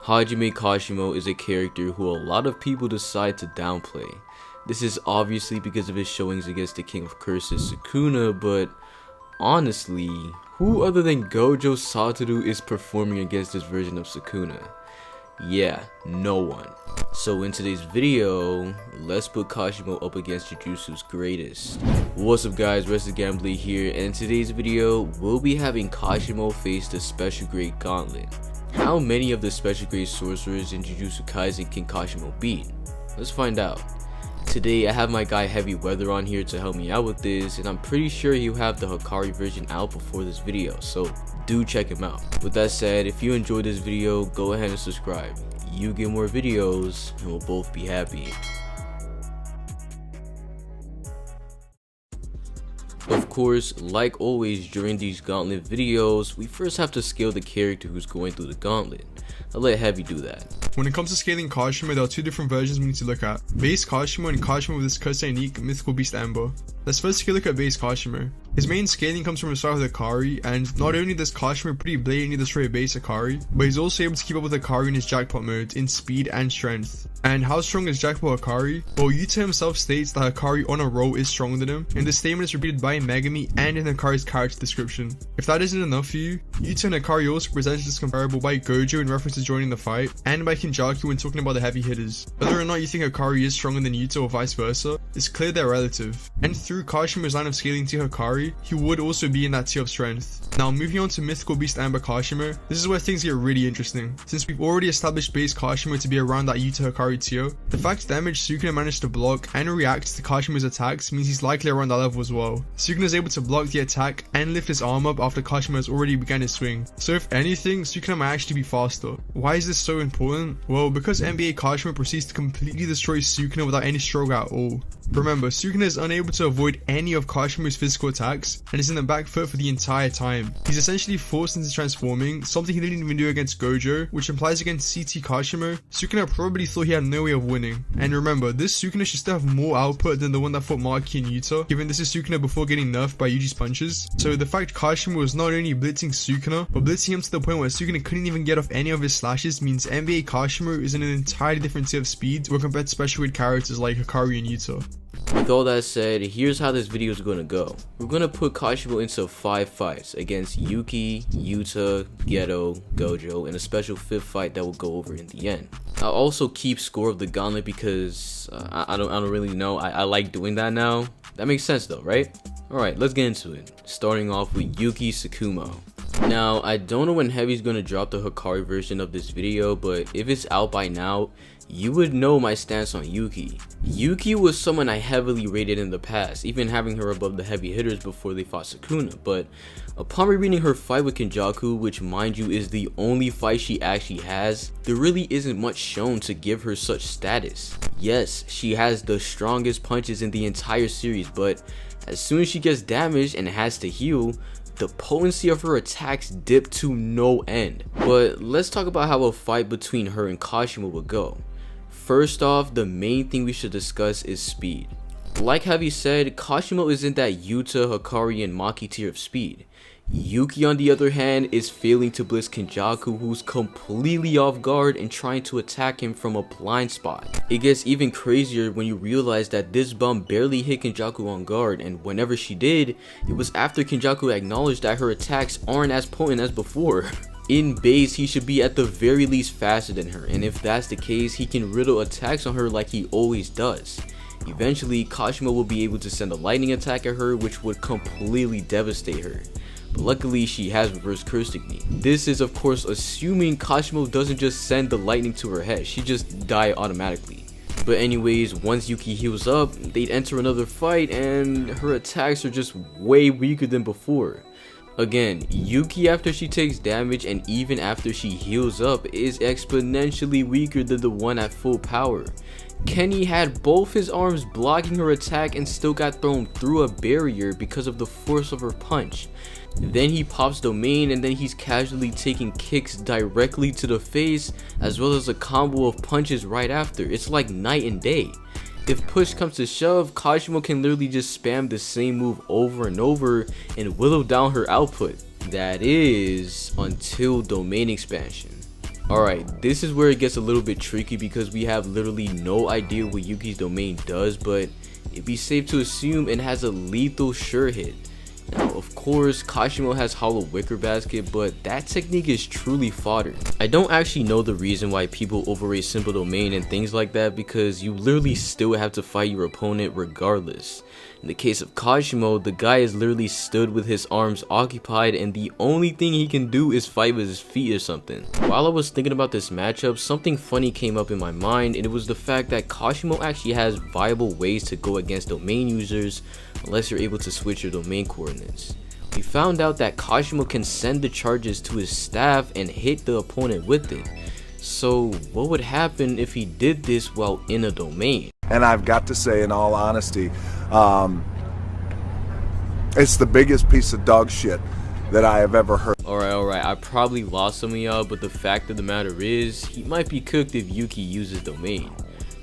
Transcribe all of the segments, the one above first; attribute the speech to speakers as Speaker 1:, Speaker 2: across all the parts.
Speaker 1: Hajime Kashimo is a character who a lot of people decide to downplay. This is obviously because of his showings against the King of Curses, Sukuna, but honestly, who other than Gojo Satoru is performing against this version of Sukuna? Yeah, no one. So in today's video, let's put Kashimo up against Jujutsu's greatest. What's up guys, Gamblrr here, and in today's video, we'll be having Kashimo face the special grade gauntlet. How many of the special grade sorcerers in Jujutsu Kaisen can Kashimo beat? Let's find out. Today I have my guy Heavy Weather on here to help me out with this, and I'm pretty sure he'll have the Hikari version out before this video, so do check him out. With that said, if you enjoyed this video, go ahead and subscribe. You get more videos and we'll both be happy. Of course, like always during these gauntlet videos, we first have to scale the character who's going through the gauntlet. I'll let Heavy do that.
Speaker 2: When it comes to scaling Kashimo, there are two different versions we need to look at. Base Kashimo and Kashimo with his cursed unique mythical beast Amber. Let's first take a look at base Kashimo. His main scaling comes from his start with Hikari, and not only does Kashimo pretty blatantly destroy base Hikari, but he's also able to keep up with Hikari in his jackpot mode in speed and strength. And how strong is jackpot Hikari? Well, Yuta himself states that Hikari on a roll is stronger than him, and this statement is repeated by Megami and in Hikari's character description. If that isn't enough for you, Yuta and Hikari also presented as comparable by Gojo in reference to joining the fight, and by Kenjaku when talking about the heavy hitters. Whether or not you think Hikari is stronger than Yuta or vice versa, it's clear they're relative. And through Kashimo's line of scaling to Hikari, he would also be in that tier of strength. Now moving on to mythical beast Amber Kashimo, this is where things get really interesting. Since we've already established base Kashimo to be around that Yuta Hikari tier, the fact damage Sukuna managed to block and react to Kashimo's attacks means he's likely around that level as well. Sukuna is able to block the attack and lift his arm up after Kashimo has already begun his swing. So if anything, Sukuna might actually be faster. Why is this so important? Well, because NBA Kashimo proceeds to completely destroy Sukuna without any struggle at all. Remember, Sukuna is unable to avoid any of Kashimo's physical attacks and is in the back foot for the entire time. He's essentially forced into transforming, something he didn't even do against Gojo, which implies against CT Kashimo, Sukuna probably thought he had no way of winning. And remember, this Sukuna should still have more output than the one that fought Maki and Yuta, given this is Sukuna before getting nerfed by Yuji's punches. So the fact Kashimo was not only blitzing Sukuna, but blitzing him to the point where Sukuna couldn't even get off any of his slashes means NBA Kashimo is in an entirely different tier of speed when compared to special grade characters like Hikari and Yuta.
Speaker 1: With all that said, here's how this video is going to go. We're going to put Kashimo into 5 fights against Yuki, Yuta, Geto, Gojo, and a special 5th fight that will go over in the end. I'll also keep score of the gauntlet because I don't really know. I like doing that now. That makes sense though, right? Alright, let's get into it. Starting off with Yuki Tsukumo. Now, I don't know when Heavy's going to drop the Hikari version of this video, but if it's out by now, you would know my stance on Yuki. Yuki was someone I heavily rated in the past, even having her above the heavy hitters before they fought Sukuna, but upon rereading her fight with Kenjaku, which mind you is the only fight she actually has, there really isn't much shown to give her such status. Yes, she has the strongest punches in the entire series, but as soon as she gets damaged and has to heal, the potency of her attacks dip to no end. But let's talk about how a fight between her and Kashimo would go. First off, the main thing we should discuss is speed. Like Heavy said, Kashimo is in that Yuta, Hikari, and Maki tier of speed. Yuki on the other hand is failing to blitz Kenjaku, who's completely off guard and trying to attack him from a blind spot. It gets even crazier when you realize that this bum barely hit Kenjaku on guard, and whenever she did, it was after Kenjaku acknowledged that her attacks aren't as potent as before. In base, he should be at the very least faster than her, and if that's the case, he can riddle attacks on her like he always does. Eventually, Kashimo will be able to send a lightning attack at her, which would completely devastate her. But luckily, she has reverse curse technique. This is of course assuming Kashimo doesn't just send the lightning to her head, she just die automatically. But anyways, once Yuki heals up, they'd enter another fight and her attacks are just way weaker than before. Again, Yuki after she takes damage and even after she heals up is exponentially weaker than the one at full power. Kenny had both his arms blocking her attack and still got thrown through a barrier because of the force of her punch. Then he pops domain and then he's casually taking kicks directly to the face as well as a combo of punches right after. It's like night and day. If push comes to shove, Kashimo can literally just spam the same move over and over and whittle down her output. That is, until domain expansion. Alright, this is where it gets a little bit tricky because we have literally no idea what Yuki's domain does, but it'd be safe to assume it has a lethal sure hit. Now, of course, Kashimo has Hollow Wicker Basket, but that technique is truly fodder. I don't actually know the reason why people overrate simple domain and things like that, because you literally still have to fight your opponent regardless. In the case of Kashimo, the guy is literally stood with his arms occupied and the only thing he can do is fight with his feet or something. While I was thinking about this matchup, something funny came up in my mind, and it was the fact that Kashimo actually has viable ways to go against domain users unless you're able to switch your domain coordinates. We found out that Kashimo can send the charges to his staff and hit the opponent with it. So what would happen if he did this while in a domain?
Speaker 3: And I've got to say, in all honesty, it's the biggest piece of dog shit that I have ever heard.
Speaker 1: Alright, I probably lost some of y'all, but the fact of the matter is, he might be cooked if Yuki uses domain.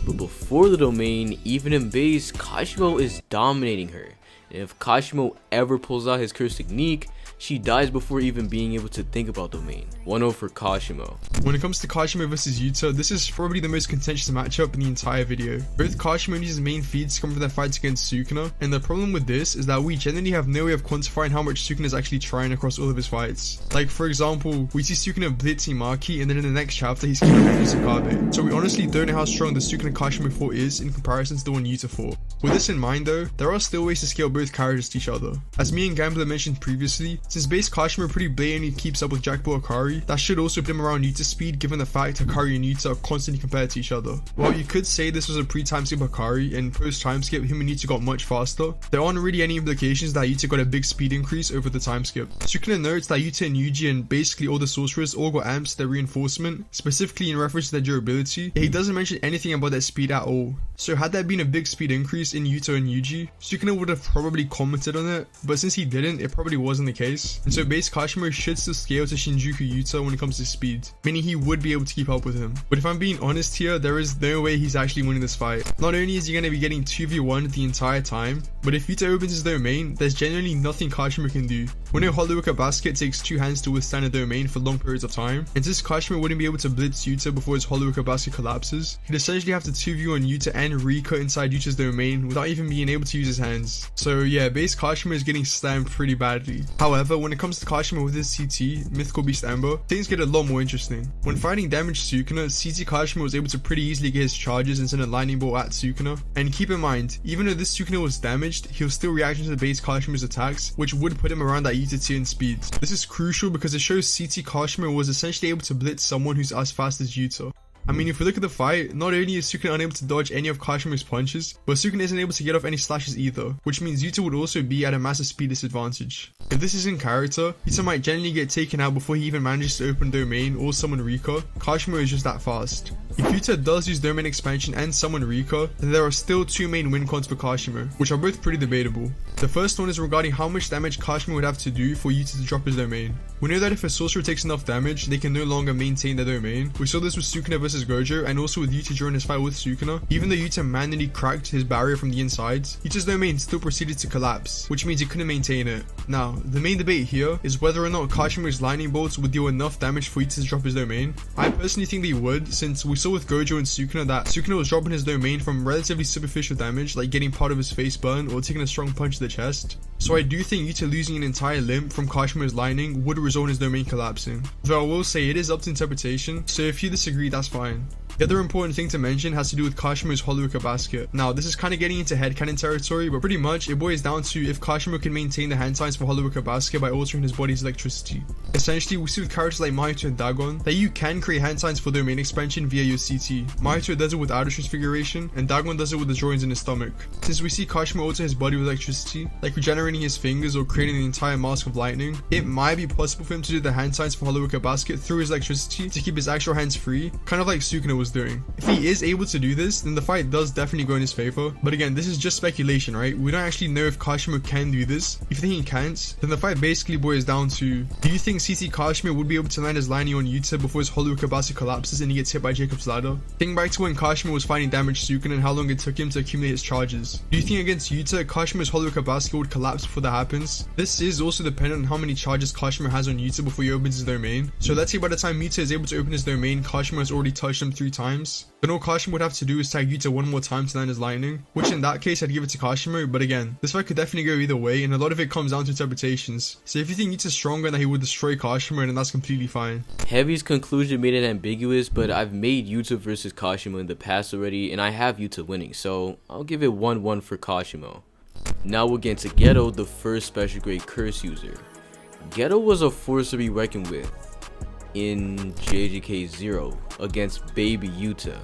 Speaker 1: But before the domain, even in base, Kashimo is dominating her. And if Kashimo ever pulls out his curse technique, she dies before even being able to think about domain. 1-0 for Kashimo.
Speaker 2: When it comes to Kashimo vs Yuta, this is probably the most contentious matchup in the entire video. Both Kashimo and Yuta's main feeds come from their fights against Sukuna, and the problem with this is that we generally have no way of quantifying how much Sukuna is actually trying across all of his fights. Like, for example, we see Sukuna blitzing Maki, and then in the next chapter he's keeping up with Sukabe. So we honestly don't know how strong the Sukuna Kashimo fought is in comparison to the one Yuta fought. With this in mind though, there are still ways to scale both characters to each other. As me and Gamblrr mentioned previously, since base Kashimo pretty blatantly keeps up with Jackpot Akari, that should also put him around Yuta's speed given the fact Akari and Yuta are constantly compared to each other. While you could say this was a pre-timeskip Akari and post-timeskip him and Yuta got much faster, there aren't really any implications that Yuta got a big speed increase over the timeskip. Sukuna notes that Yuta and Yuji and basically all the sorcerers all got amps to their reinforcement, specifically in reference to their durability, yet he doesn't mention anything about their speed at all. So had there been a big speed increase in Yuta and Yuji, Sukuna would have probably commented on it, but since he didn't, it probably wasn't the case. And so base Kashimo should still scale to Shinjuku Yuta when it comes to speed, meaning he would be able to keep up with him. But if I'm being honest here, there is no way he's actually winning this fight. Not only is he going to be getting 2v1 the entire time, but if Yuta opens his domain, there's generally nothing Kashimo can do. We know Hollow Wicker Basket takes 2 hands to withstand a domain for long periods of time, and since Kashimo wouldn't be able to blitz Yuta before his Hollow Wicker Basket collapses, he'd essentially have to 2v1 Yuta and Rika inside Yuta's domain without even being able to use his hands. So yeah, base Kashimo is getting slammed pretty badly. However, when it comes to Kashimo with his CT, Mythical Beast Ember, things get a lot more interesting. When fighting damaged Sukuna, CT Kashimo was able to pretty easily get his charges and send a lightning bolt at Sukuna. And keep in mind, even though this Sukuna was damaged, he was still reacting to the base Kashimo's attacks, which would put him around that Yuta tier in speed. This is crucial because it shows CT Kashimo was essentially able to blitz someone who's as fast as Yuta. I mean, if we look at the fight, not only is Sukuna unable to dodge any of Kashimo's punches, but Sukuna isn't able to get off any slashes either, which means Yuta would also be at a massive speed disadvantage. If this is in character, Yuta might generally get taken out before he even manages to open domain or summon Rika. Kashimo is just that fast. If Yuta does use domain expansion and summon Rika, then there are still 2 main win cons for Kashimo, which are both pretty debatable. The first one is regarding how much damage Kashimo would have to do for Yuta to drop his domain. We know that if a sorcerer takes enough damage, they can no longer maintain their domain. We saw this with Sukuna vs Gojo and also with Yuta during his fight with Sukuna. Even though Yuta manually cracked his barrier from the inside, Yuta's domain still proceeded to collapse, which means he couldn't maintain it. Now, the main debate here is whether or not Kashimo's lightning bolts would deal enough damage for Yuta to drop his domain. I personally think they would, since we saw with Gojo and Sukuna that Sukuna was dropping his domain from relatively superficial damage, like getting part of his face burn or taking a strong punch to the chest. So I do think Yuta losing an entire limb from Kashimo's lightning would result in his domain collapsing. Though I will say it is up to interpretation, so if you disagree, that's fine. The other important thing to mention has to do with Kashimo's Hollow Wicker Basket. Now, this is kind of getting into headcanon territory, but pretty much it boils down to if Kashimo can maintain the hand signs for Hollow Wicker Basket by altering his body's electricity. Essentially, we see with characters like Mahito and Dagon that you can create hand signs for domain expansion via your CT. Mahito does it with outer transfiguration, and Dagon does it with the joints in his stomach. Since we see Kashimo alter his body with electricity, like regenerating his fingers or creating an entire mask of lightning, it might be possible for him to do the hand signs for Hollow Wicker Basket through his electricity to keep his actual hands free, kind of like Sukuna was doing. If he is able to do this, then the fight does definitely go in his favor. But again, this is just speculation, right? We don't actually know if Kashimo can do this. If you think he can't, then the fight basically boils down to, do you think CT Kashimo would be able to land his lining on Yuta before his Hollow Kabasi collapses and he gets hit by Jacob's ladder? Think back to when Kashimo was fighting damaged Sukuna and how long it took him to accumulate his charges. Do you think against Yuta, Kashimo's Hollow Kabasi would collapse before that happens? This is also dependent on how many charges Kashimo has on Yuta before he opens his domain. So let's say by the time Yuta is able to open his domain, Kashimo has already touched him 3 times. Then all Kashimo would have to do is tag Yuta one more time to land his lightning, which in that case I'd give it to Kashimo. But again, this fight could definitely go either way, and a lot of it comes down to interpretations. So if you think Yuta's stronger and that he would destroy Kashimo, then that's completely fine.
Speaker 1: Heavy's conclusion made it ambiguous, but I've made Yuta versus Kashimo in the past already, and I have Yuta winning, so I'll give it 1-1 for Kashimo. Now we'll get to Geto, the first special grade curse user. Geto was a force to be reckoned with in JJK 0 against baby Yuta.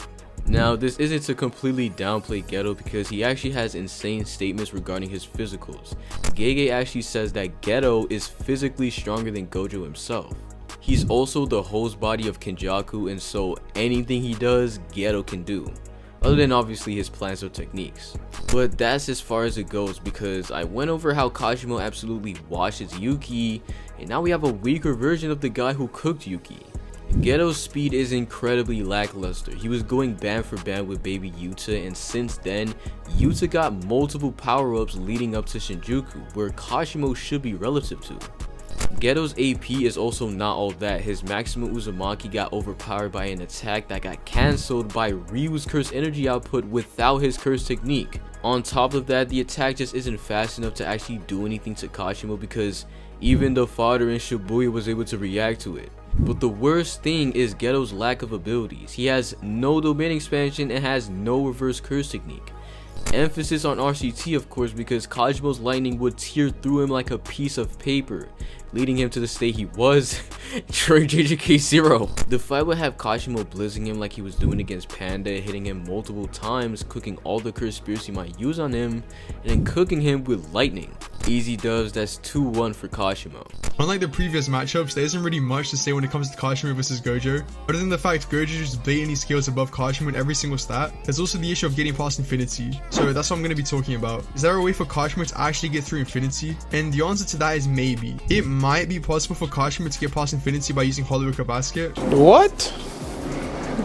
Speaker 1: Now this isn't to completely downplay Geto because he actually has insane statements regarding his physicals. Gege actually says that Geto is physically stronger than Gojo himself. He's also the host body of Kenjaku, and so anything he does, Geto can do. Other than obviously his plans or techniques. But that's as far as it goes because I went over how Kashimo absolutely washes Yuki, and now we have a weaker version of the guy who cooked Yuki. Geto's speed is incredibly lackluster. He was going band for band with baby Yuta, and since then, Yuta got multiple power-ups leading up to Shinjuku, where Kashimo should be relative to. Geto's AP is also not all that. His maximum Uzumaki got overpowered by an attack that got cancelled by Ryu's curse energy output without his curse technique. On top of that, the attack just isn't fast enough to actually do anything to Kashimo because even the fodder in Shibuya was able to react to it. But the worst thing is Geto's lack of abilities. He has no domain expansion and has no reverse curse technique. Emphasis on RCT of course, because Kashimo's lightning would tear through him like a piece of paper, leading him to the state he was during JJK 0. The fight would have Kashimo blizzing him like he was doing against Panda, hitting him multiple times, cooking all the curse spears he might use on him, and then cooking him with lightning. Easy dubs, that's 2-1 for Kashimo.
Speaker 2: Unlike the previous matchups, there isn't really much to say when it comes to Kashimo versus Gojo. Other than the fact Gojo just blatantly scales above Kashimo in every single stat, there's also the issue of getting past Infinity. So that's what I'm going to be talking about. Is there a way for Kashimo to actually get through Infinity? And the answer to that is maybe. It might be possible for Kashimo to get past Infinity by using Hollow Basket.
Speaker 4: What?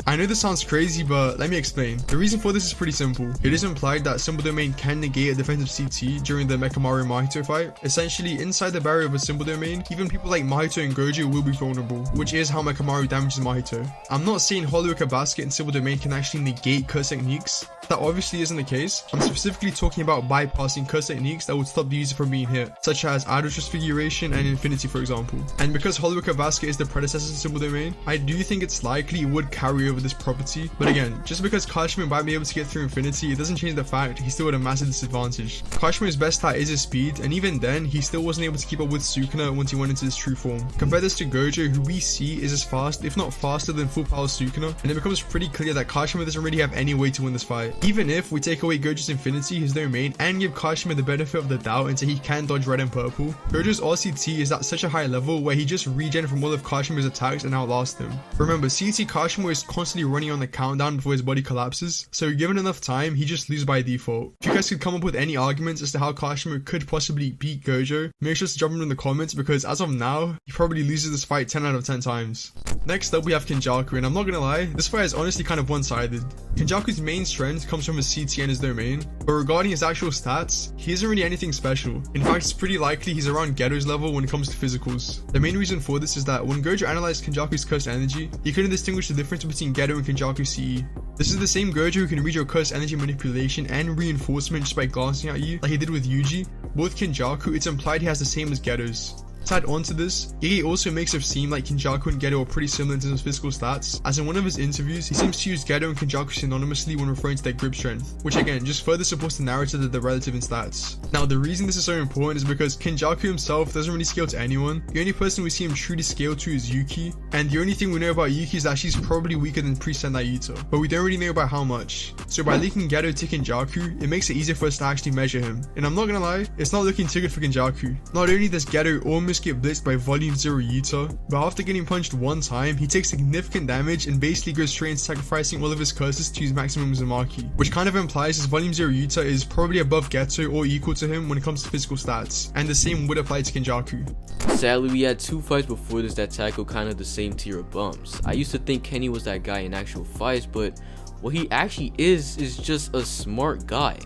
Speaker 2: I know this sounds crazy, but let me explain. The reason for this is pretty simple. It is implied that Symbol Domain can negate a defensive CT during the Mekamaru Mahito fight. Essentially, inside the barrier of a Symbol Domain, even people like Mahito and Gojo will be vulnerable, which is how Mekamaru damages Mahito. I'm not saying Hollow Basket and Symbol Domain can actually negate curse techniques. That obviously isn't the case. I'm specifically talking about bypassing curse techniques that would stop the user from being hit, such as Idol Transfiguration and Infinity for example. And because Hollow Basket is the predecessor to Symbol Domain, I do think it's likely it would carry over this property. But again, just because Kashimo might be able to get through Infinity, it doesn't change the fact he's still at a massive disadvantage. Kashimo's best stat is his speed, and even then, he still wasn't able to keep up with Sukuna once he went into his true form. Compare this to Gojo, who we see is as fast, if not faster than full power Sukuna, and it becomes pretty clear that Kashimo doesn't really have any way to win this fight. Even if we take away Gojo's Infinity, his domain, and give Kashimo the benefit of the doubt and say he can dodge red and purple, Gojo's RCT is at such a high level where he just regen from all of Kashimo's attacks and outlast him. Remember, CT Kashimo is constantly running on the countdown before his body collapses, so given enough time, he just loses by default. If you guys could come up with any arguments as to how Kashimo could possibly beat Gojo, make sure to drop them in the comments because as of now, he probably loses this fight 10 out of 10 times. Next up we have Kenjaku, and I'm not gonna lie, this fight is honestly kind of one-sided. Kenjaku's main strength comes from his CT and his domain, but regarding his actual stats, he isn't really anything special. In fact, it's pretty likely he's around Geto's level when it comes to physicals. The main reason for this is that when Gojo analyzed Kenjaku's cursed energy, he couldn't distinguish the difference between Geto and Kenjaku CE. This is the same Gojo who can read your cursed energy manipulation and reinforcement just by glancing at you, like he did with Yuji. Both Kenjaku, it's implied he has the same as Geto's. To add on to this, Yuki also makes it seem like Kenjaku and Geto are pretty similar in terms of physical stats, as in one of his interviews, he seems to use Geto and Kenjaku synonymously when referring to their grip strength, which again, just further supports the narrative that they're relative in stats. Now, the reason this is so important is because Kenjaku himself doesn't really scale to anyone. The only person we see him truly scale to is Yuki, and the only thing we know about Yuki is that she's probably weaker than pre-Sendai Yuta, but we don't really know about how much. So by linking Geto to Kenjaku, it makes it easier for us to actually measure him. And I'm not gonna lie, it's not looking too good for Kenjaku. Not only does Geto almost to get blitzed by Volume 0 Yuta, but after getting punched one time, he takes significant damage and basically goes straight into sacrificing all of his curses to use maximum Uzumaki, which kind of implies his Volume 0 Yuta is probably above Geto or equal to him when it comes to physical stats, and the same would apply to Kenjaku.
Speaker 1: Sadly, we had 2 fights before this that tackle kind of the same tier of bums. I used to think Kenny was that guy in actual fights, but what he actually is just a smart guy.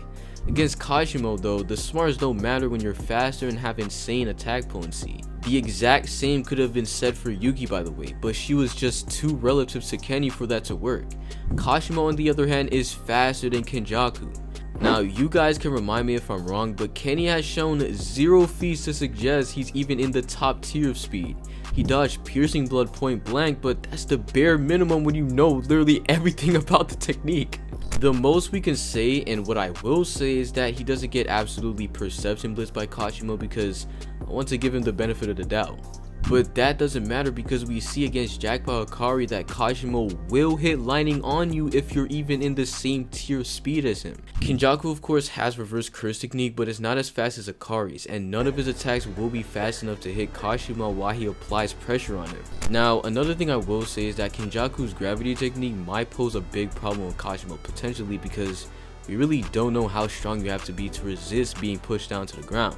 Speaker 1: Against Kashimo though, the smarts don't matter when you're faster and have insane attack potency. The exact same could have been said for Yuki by the way, but she was just too relative to Kenny for that to work. Kashimo on the other hand is faster than Kenjaku. Now you guys can remind me if I'm wrong, but Kenny has shown 0 feats to suggest he's even in the top tier of speed. He dodged piercing blood point blank, but that's the bare minimum when you know literally everything about the technique. The most we can say, and what I will say, is that he doesn't get absolutely perception blitzed by Kashimo because I want to give him the benefit of the doubt. But that doesn't matter because we see against Jackpot Akari that Kashimo will hit lightning on you if you're even in the same tier speed as him. Kenjaku of course has reverse curse technique, but it's not as fast as Akari's, and none of his attacks will be fast enough to hit Kashimo while he applies pressure on him. Now another thing I will say is that Kenjaku's gravity technique might pose a big problem with Kashimo potentially because we really don't know how strong you have to be to resist being pushed down to the ground.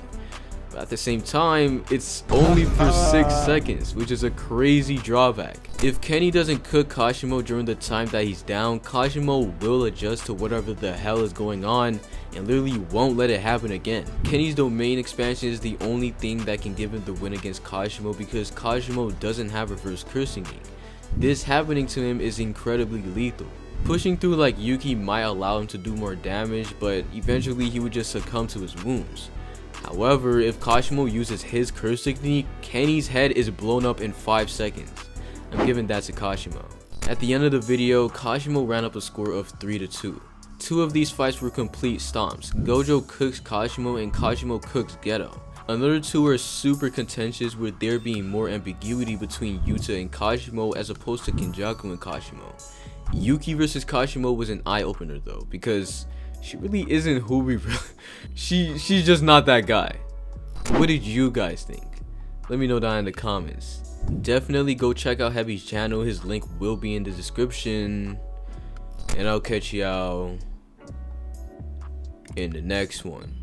Speaker 1: But at the same time, it's only for 6 seconds, which is a crazy drawback. If Kenny doesn't cook Kashimo during the time that he's down, Kashimo will adjust to whatever the hell is going on and literally won't let it happen again. Kenny's domain expansion is the only thing that can give him the win against Kashimo because Kashimo doesn't have reverse curse technique. This happening to him is incredibly lethal. Pushing through like Yuki might allow him to do more damage, but eventually he would just succumb to his wounds. However, if Kashimo uses his curse technique, Kenny's head is blown up in 5 seconds. I'm giving that to Kashimo. At the end of the video, Kashimo ran up a score of 3-2. 2 of these fights were complete stomps. Gojo cooks Kashimo and Kashimo cooks Geto. Another 2 are super contentious, with there being more ambiguity between Yuta and Kashimo as opposed to Kenjaku and Kashimo. Yuki versus Kashimo was an eye-opener though, because she really isn't who we really she's just not that guy. What did you guys think? Let me know down in the comments. Definitely go check out Heavy's channel, his link will be in the description, and I'll catch y'all in the next one.